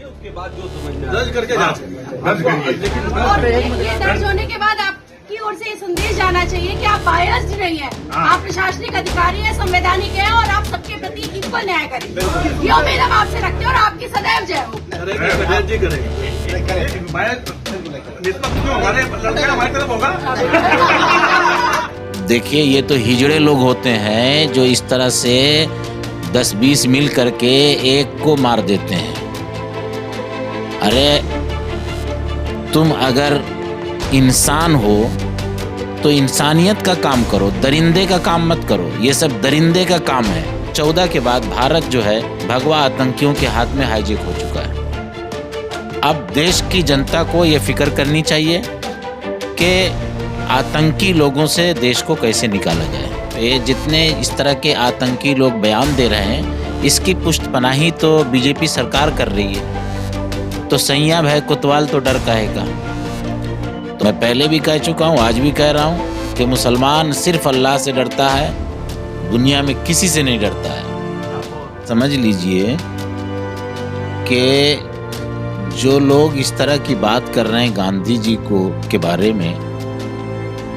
उसके बाद जो समझना दर्ज करके जांच दर्ज करिए। और ये दर्ज होने के बाद आपकी ओर से ये संदेश जाना चाहिए कि आप बायस्ड नहीं है, आप प्रशासनिक अधिकारी हैं, संवैधानिक हैं और आप सबके प्रति इक्वल न्याय करें। ये उम्मीद हम आपसे रखते हैं और आपकी सदैव जय हो। जी करेंगे। निष्पक्ष क्यों हमारे लड़का हमारी तरफ होगा। देखिए, ये तो हिजड़े लोग होते हैं जो इस तरह से 10-20 मिल करके एक को मार देते हैं। अरे तुम अगर इंसान हो तो इंसानियत का काम करो, दरिंदे का काम मत करो। ये सब दरिंदे का काम है। 14 के बाद भारत जो है भगवा आतंकियों के हाथ में हाईजैक हो चुका है। अब देश की जनता को ये फिक्र करनी चाहिए कि आतंकी लोगों से देश को कैसे निकाला जाए। ये जितने इस तरह के आतंकी लोग बयान दे रहे हैं, इसकी पुष्टपनाही तो बीजेपी सरकार कर रही है। तो सैया भय कोतवाल तो डर काहेगा। तो मैं पहले भी कह चुका हूँ, आज भी कह रहा हूँ कि मुसलमान सिर्फ अल्लाह से डरता है, दुनिया में किसी से नहीं डरता है। समझ लीजिए कि जो लोग इस तरह की बात कर रहे हैं गांधी जी को के बारे में,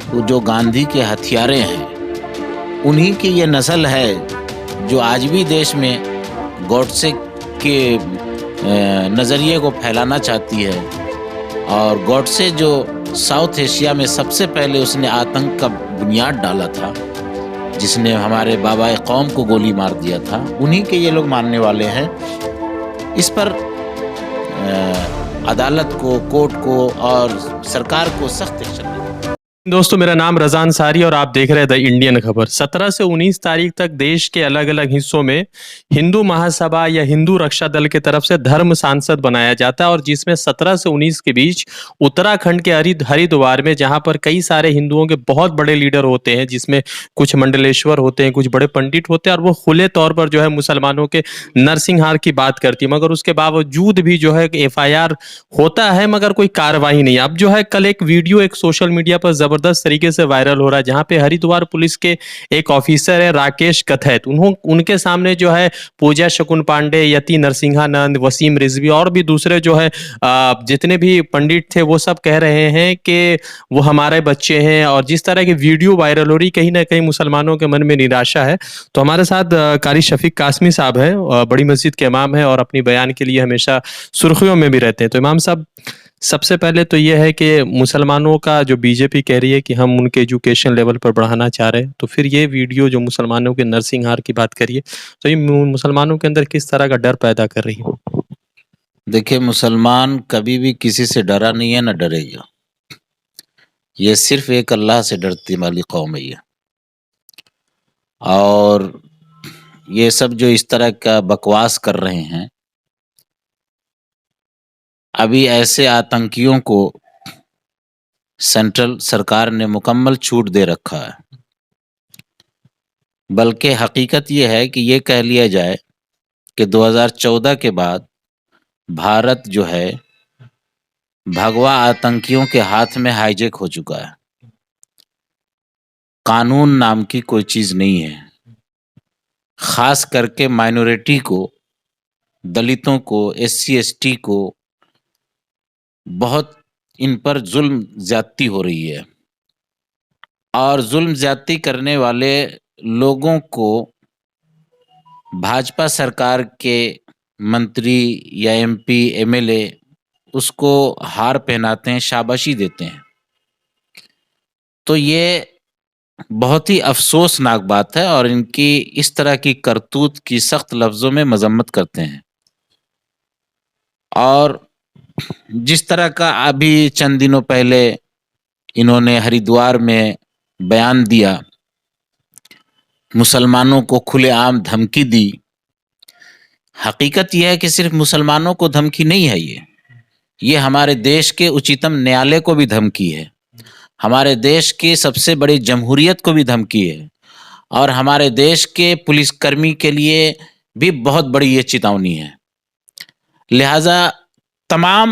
वो जो गांधी के हथियारे हैं, उन्हीं की ये नस्ल है जो आज भी देश में गॉडसे के नज़रिए को फैलाना चाहती है। और गॉडसे जो साउथ एशिया में सबसे पहले उसने आतंक का बुनियाद डाला था, जिसने हमारे बाबा कौम को गोली मार दिया था, उन्हीं के ये लोग मानने वाले हैं। इस पर अदालत को, कोर्ट को और सरकार को सख्त एक्शन लेना। दोस्तों, मेरा नाम रज़ान सारी और आप देख रहे हैं द इंडियन खबर। 17 से 19 तारीख तक देश के अलग अलग हिस्सों में हिंदू महासभा या हिंदू रक्षा दल की तरफ से धर्म सांसद बनाया जाता है, और जिसमें 17 से 19 के बीच उत्तराखंड के हरिद्वार में, जहां पर कई सारे हिंदुओं के बहुत बड़े लीडर होते हैं, जिसमें कुछ मंडलेश्वर होते हैं, कुछ बड़े पंडित होते हैं, और वो खुले तौर पर जो है मुसलमानों के नरसंहार की बात करती है। मगर उसके बावजूद भी जो है FIR होता है, मगर कोई कार्रवाई नहीं। अब जो है कल एक वीडियो एक सोशल मीडिया पर जबरदस्त तरीके से वायरल हो रहा है, जहां पे हरिद्वार पुलिस के एक ऑफिसर है राकेश कथैत, उनके सामने जो है पूजा शकुन पांडे, यति नरसिंहानंद, वसीम रिजवी और भी दूसरे जो है जितने भी पंडित थे, वो सब कह रहे हैं कि वो हमारे बच्चे हैं। और जिस तरह की वीडियो वायरल हो रही, कहीं ना कहीं मुसलमानों के मन में निराशा है। तो हमारे साथ कारी शफीक कासमी साहब हैं, बड़ी मस्जिद के इमाम हैं और अपनी बयान के लिए हमेशा सुर्खियों में भी रहते हैं। तो इमाम साहब, सबसे पहले तो ये है कि मुसलमानों का जो बीजेपी कह रही है कि हम उनके एजुकेशन लेवल पर बढ़ाना चाह रहे हैं, तो फिर ये वीडियो जो मुसलमानों के नरसंहार की बात करिए, तो ये मुसलमानों के अंदर किस तरह का डर पैदा कर रही है? देखिए, मुसलमान कभी भी किसी से डरा नहीं है, ना डरेगा। ये सिर्फ एक अल्लाह से डरती वाली कौम है ये। और ये सब जो इस तरह का बकवास कर रहे हैं, अभी ऐसे आतंकियों को सेंट्रल सरकार ने मुकम्मल छूट दे रखा है। बल्कि हकीकत ये है कि ये कह लिया जाए कि 2014 के बाद भारत जो है भगवा आतंकियों के हाथ में हाईजैक हो चुका है। कानून नाम की कोई चीज नहीं है। खास करके माइनॉरिटी को, दलितों को, SC ST को बहुत इन पर जुल्म ज्यादती हो रही है। और जुल्म ज्यादती करने वाले लोगों को भाजपा सरकार के मंत्री या MP MLA उसको हार पहनाते हैं, शाबाशी देते हैं। तो ये बहुत ही अफसोसनाक बात है और इनकी इस तरह की करतूत की सख्त लफ्जों में मजम्मत करते हैं। और जिस तरह का अभी चंद दिनों पहले इन्होंने हरिद्वार में बयान दिया, मुसलमानों को खुलेआम धमकी दी। हकीकत यह है कि सिर्फ मुसलमानों को धमकी नहीं है, ये हमारे देश के उच्चतम न्यायालय को भी धमकी है, हमारे देश के सबसे बड़ी जमहूरियत को भी धमकी है, और हमारे देश के पुलिसकर्मी के लिए भी बहुत बड़ी ये चेतावनी है। लिहाजा तमाम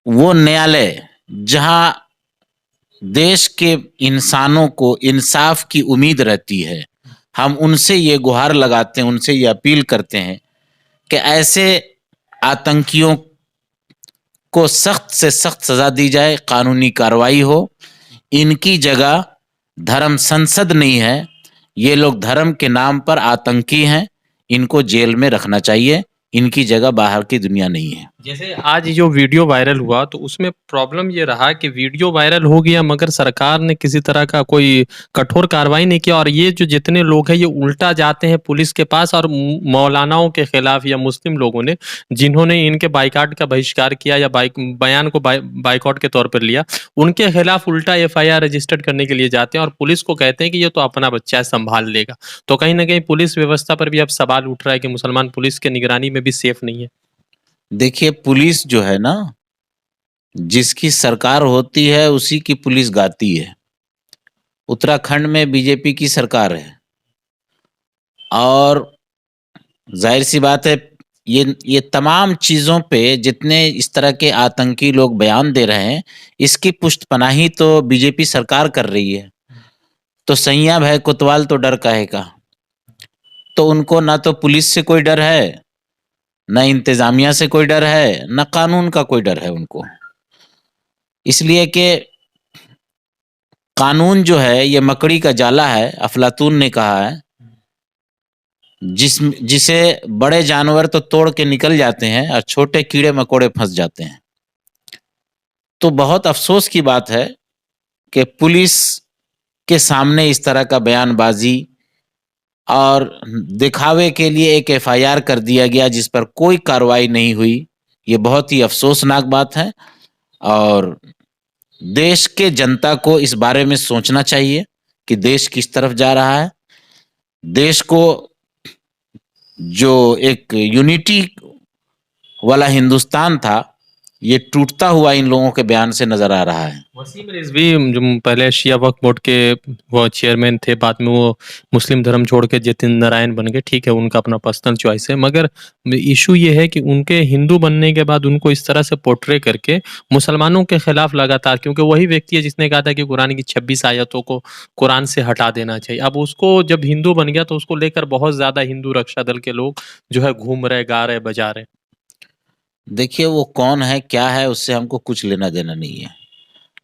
वो न्यायालय जहां देश के इंसानों को इंसाफ की उम्मीद रहती है, हम उनसे ये गुहार लगाते हैं, उनसे ये अपील करते हैं कि ऐसे आतंकियों को सख्त से सख्त सजा दी जाए, कानूनी कार्रवाई हो। इनकी जगह धर्म संसद नहीं है, ये लोग धर्म के नाम पर आतंकी हैं, इनको जेल में रखना चाहिए, इनकी जगह बाहर की दुनिया नहीं है। जैसे आज जो वीडियो वायरल हुआ तो उसमें प्रॉब्लम ये रहा कि वीडियो वायरल हो गया मगर सरकार ने किसी तरह का कोई कठोर कार्रवाई नहीं किया, और ये जो जितने लोग हैं ये उल्टा जाते हैं पुलिस के पास और मौलानाओं के खिलाफ या मुस्लिम लोगों ने जिन्होंने इनके बाइकाट का बहिष्कार किया या बयान को बाइकआउट के तौर पर लिया, उनके खिलाफ उल्टा एफआईआर रजिस्टर्ड करने के लिए जाते हैं और पुलिस को कहते हैं कि ये तो अपना बच्चा है, संभाल लेगा। तो कहीं ना कहीं पुलिस व्यवस्था पर भी अब सवाल उठ रहा है कि मुसलमान पुलिस के निगरानी में भी सेफ नहीं है। देखिए, पुलिस जो है ना, जिसकी सरकार होती है उसी की पुलिस गाती है। उत्तराखंड में बीजेपी की सरकार है और जाहिर सी बात है ये तमाम चीज़ों पे जितने इस तरह के आतंकी लोग बयान दे रहे हैं, इसकी पुष्टपनाही तो बीजेपी सरकार कर रही है। तो सैया भय कोतवाल तो डर काहे का। तो उनको ना तो पुलिस से कोई डर है, न इंतजामिया से कोई डर है, न कानून का कोई डर है उनको। इसलिए कि कानून जो है ये मकड़ी का जाला है, अफलातून ने कहा है, जिसे बड़े जानवर तो तोड़ के निकल जाते हैं और छोटे कीड़े मकोड़े फंस जाते हैं। तो बहुत अफसोस की बात है कि पुलिस के सामने इस तरह का बयानबाजी और दिखावे के लिए एक एफआईआर कर दिया गया जिस पर कोई कार्रवाई नहीं हुई। ये बहुत ही अफसोसनाक बात है और देश के जनता को इस बारे में सोचना चाहिए कि देश किस तरफ जा रहा है। देश को जो एक यूनिटी वाला हिंदुस्तान था, ये टूटता हुआ इन लोगों के बयान से नजर आ रहा है। वसीम रिजवी जो पहले शिया वक्फ बोर्ड के वो चेयरमैन थे, बाद में वो मुस्लिम धर्म छोड़ के जतिन नारायण बन गए, ठीक है, उनका अपना पर्सनल चॉइस है, मगर इशू ये है कि उनके हिंदू बनने के बाद उनको इस तरह से पोर्ट्रे करके मुसलमानों के खिलाफ लगातार, क्योंकि वही व्यक्ति है जिसने कहा था कि कुरान की 26 आयतों को कुरान से हटा देना चाहिए। अब उसको जब हिंदू बन गया तो उसको लेकर बहुत ज्यादा हिंदू रक्षा दल के लोग जो है घूम रहे, गा रहे, बजा रहे। देखिए, वो कौन है क्या है उससे हमको कुछ लेना देना नहीं है।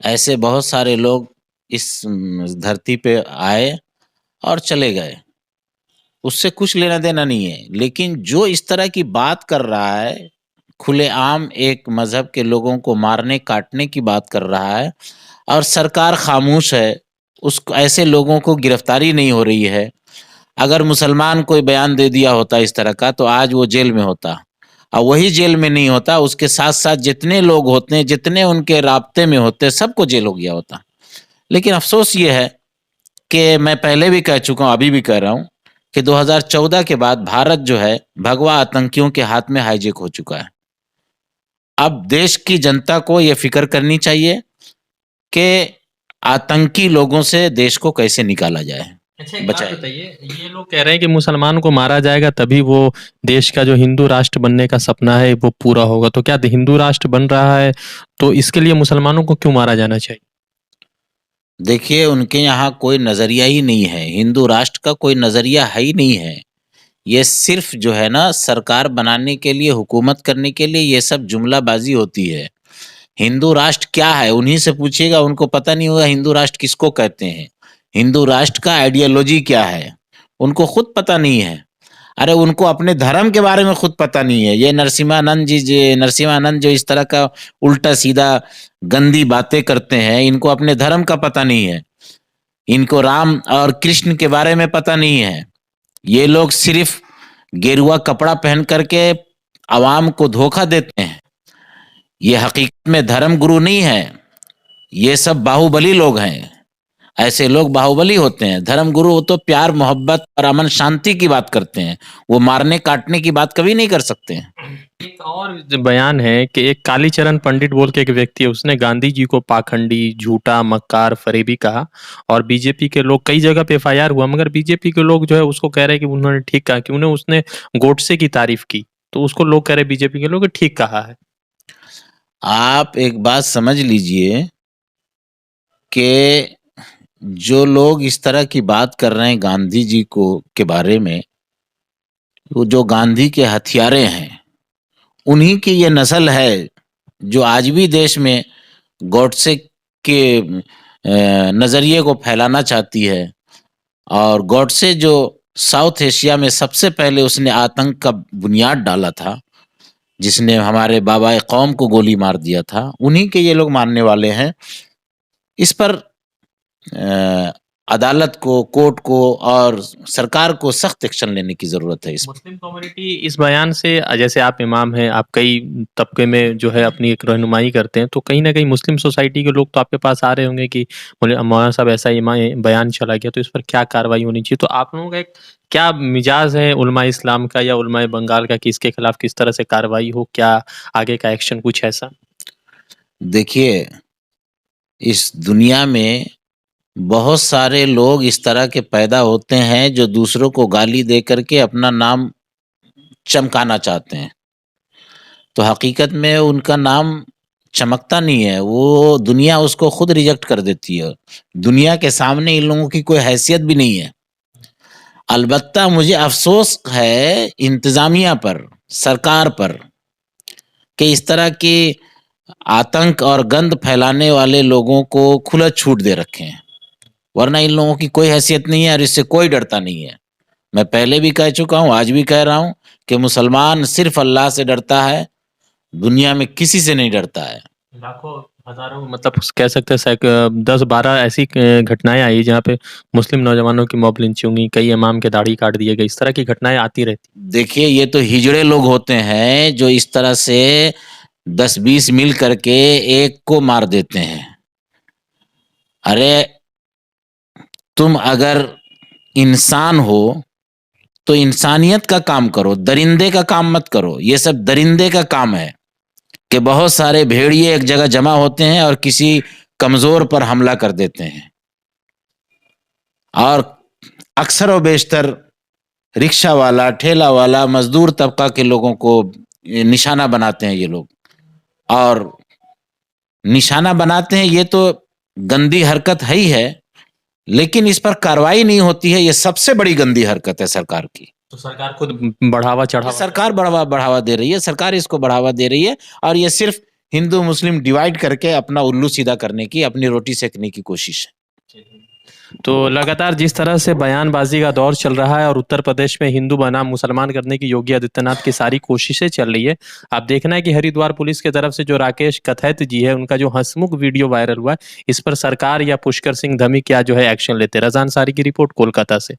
ऐसे बहुत सारे लोग इस धरती पे आए और चले गए, उससे कुछ लेना देना नहीं है। लेकिन जो इस तरह की बात कर रहा है, खुलेआम एक मजहब के लोगों को मारने काटने की बात कर रहा है और सरकार खामोश है, उस ऐसे लोगों को गिरफ्तारी नहीं हो रही है। अगर मुसलमान कोई बयान दे दिया होता इस तरह का तो आज वो जेल में होता, और वही जेल में नहीं होता, उसके साथ साथ जितने लोग होते हैं, जितने उनके राब्ते में होते, सबको जेल हो गया होता। लेकिन अफसोस ये है कि मैं पहले भी कह चुका हूँ, अभी भी कह रहा हूँ कि 2014 के बाद भारत जो है भगवा आतंकियों के हाथ में हाईजेक हो चुका है। अब देश की जनता को ये फिक्र करनी चाहिए कि आतंकी लोगों से देश को कैसे निकाला जाए, अच्छा, एक बात बचाए। बताइए, ये लोग कह रहे हैं कि मुसलमान को मारा जाएगा तभी वो देश का जो हिंदू राष्ट्र बनने का सपना है वो पूरा होगा। तो क्या हिंदू राष्ट्र बन रहा है तो इसके लिए मुसलमानों को क्यों मारा जाना चाहिए? देखिए, उनके यहाँ कोई नजरिया ही नहीं है, हिंदू राष्ट्र का कोई नजरिया है ही नहीं है। ये सिर्फ जो है ना सरकार बनाने के लिए, हुकूमत करने के लिए ये सब जुमलाबाजी होती है। हिंदू राष्ट्र क्या है उन्हीं से पूछिएगा, उनको पता नहीं होगा हिंदू राष्ट्र किसको कहते हैं, हिंदू राष्ट्र का आइडियोलॉजी क्या है, उनको खुद पता नहीं है। अरे उनको अपने धर्म के बारे में खुद पता नहीं है। ये नरसिम्हानंद जो इस तरह का उल्टा सीधा गंदी बातें करते हैं, इनको अपने धर्म का पता नहीं है, इनको राम और कृष्ण के बारे में पता नहीं है। ये लोग सिर्फ गेरुआ कपड़ा पहन करके आवाम को धोखा देते हैं। ये हकीकत में धर्म गुरु नहीं है, ये सब बाहुबली लोग हैं। ऐसे लोग बाहुबली होते हैं। धर्म गुरु वो तो प्यार मोहब्बत और अमन शांति की बात करते हैं, वो मारने काटने की बात कभी नहीं कर सकते हैं। एक और जो बयान है कि एक कालीचरण पंडित बोल के एक व्यक्ति है, उसने गांधी जी को पाखंडी, झूठा, मक्कार, फरेबी कहा, और बीजेपी के लोग, कई जगह पे एफआईआर हुआ, मगर बीजेपी के लोग जो है उसको कह रहे हैं कि उन्होंने ठीक कहा, कि उन्हें उसने गोडसे की तारीफ की, तो उसको लोग कह रहे हैं बीजेपी के लोग कि ठीक कहा है। आप एक बात समझ लीजिए कि जो लोग इस तरह की बात कर रहे हैं गांधी जी को के बारे में, वो जो गांधी के हथियारे हैं, उन्हीं की ये नस्ल है जो आज भी देश में गॉडसे के नजरिए को फैलाना चाहती है। और गॉडसे जो साउथ एशिया में सबसे पहले उसने आतंक का बुनियाद डाला था, जिसने हमारे बाबा कौम को गोली मार दिया था, उन्हीं के ये लोग मानने वाले हैं। इस पर अदालत को, कोर्ट को और सरकार को सख्त एक्शन लेने की जरूरत है। इस मुस्लिम कम्युनिटी इस बयान से, जैसे आप इमाम हैं, आप कई तबके में जो है अपनी एक रहनुमाई करते हैं, तो कहीं ना कहीं मुस्लिम सोसाइटी के लोग तो आपके पास आ रहे होंगे कि बोले मौलाना साहब ऐसा बयान चला गया, तो इस पर क्या कार्रवाई होनी चाहिए। तो आप लोगों का एक क्या मिजाज है उलमा इस्लाम का या उलमा बंगाल का कि इसके खिलाफ किस तरह से कार्रवाई हो, क्या आगे का एक्शन कुछ ऐसा? देखिए, इस दुनिया में बहुत सारे लोग इस तरह के पैदा होते हैं जो दूसरों को गाली दे करके अपना नाम चमकाना चाहते हैं। तो हकीकत में उनका नाम चमकता नहीं है, वो दुनिया उसको खुद रिजेक्ट कर देती है। दुनिया के सामने इन लोगों की कोई हैसियत भी नहीं है। अलबत्ता मुझे अफसोस है इंतजामिया पर, सरकार पर, कि इस तरह के आतंक और गंद फैलाने वाले लोगों को खुला छूट दे रखे हैं। वरना इन लोगों की कोई हैसियत नहीं है और इससे कोई डरता नहीं है। मैं पहले भी कह चुका हूँ, आज भी कह रहा हूँ कि मुसलमान सिर्फ अल्लाह से डरता है, दुनिया में किसी से नहीं डरता है। लाखों हजारों मतलब कह सकते हैं 10-12 ऐसी घटनाएं आई जहाँ पे मुस्लिम नौजवानों की मॉब लिंचिंग हुई, कई इमाम के दाढ़ी काट दिए गए, इस तरह की घटनाएं आती रहती। देखिए, ये तो हिजड़े लोग होते हैं जो इस तरह से 10-20 मिल करके एक को मार देते हैं। अरे तुम अगर इंसान हो तो इंसानियत का काम करो, दरिंदे का काम मत करो। ये सब दरिंदे का काम है कि बहुत सारे भेड़िए एक जगह जमा होते हैं और किसी कमजोर पर हमला कर देते हैं। और अक्सर व बेशतर रिक्शा वाला, ठेला वाला, मजदूर तबका के लोगों को निशाना बनाते हैं ये लोग। और निशाना बनाते हैं, ये तो गंदी हरकत है ही है, लेकिन इस पर कार्रवाई नहीं होती है। ये सबसे बड़ी गंदी हरकत है सरकार की। तो सरकार खुद बढ़ावा चढ़ावा, सरकार बढ़ावा दे रही है, सरकार इसको बढ़ावा दे रही है। और ये सिर्फ हिंदू मुस्लिम डिवाइड करके अपना उल्लू सीधा करने की, अपनी रोटी सेकने की कोशिश है। तो लगातार जिस तरह से बयानबाजी का दौर चल रहा है और उत्तर प्रदेश में हिंदू बनाम मुसलमान करने की योगी आदित्यनाथ की सारी कोशिशें चल रही है, आप देखना है कि हरिद्वार पुलिस की तरफ से जो राकेश कथैत जी है, उनका जो हंसमुख वीडियो वायरल हुआ है, इस पर सरकार या पुष्कर सिंह धमी क्या जो है एक्शन लेते। रज़ा अंसारी की रिपोर्ट कोलकाता से।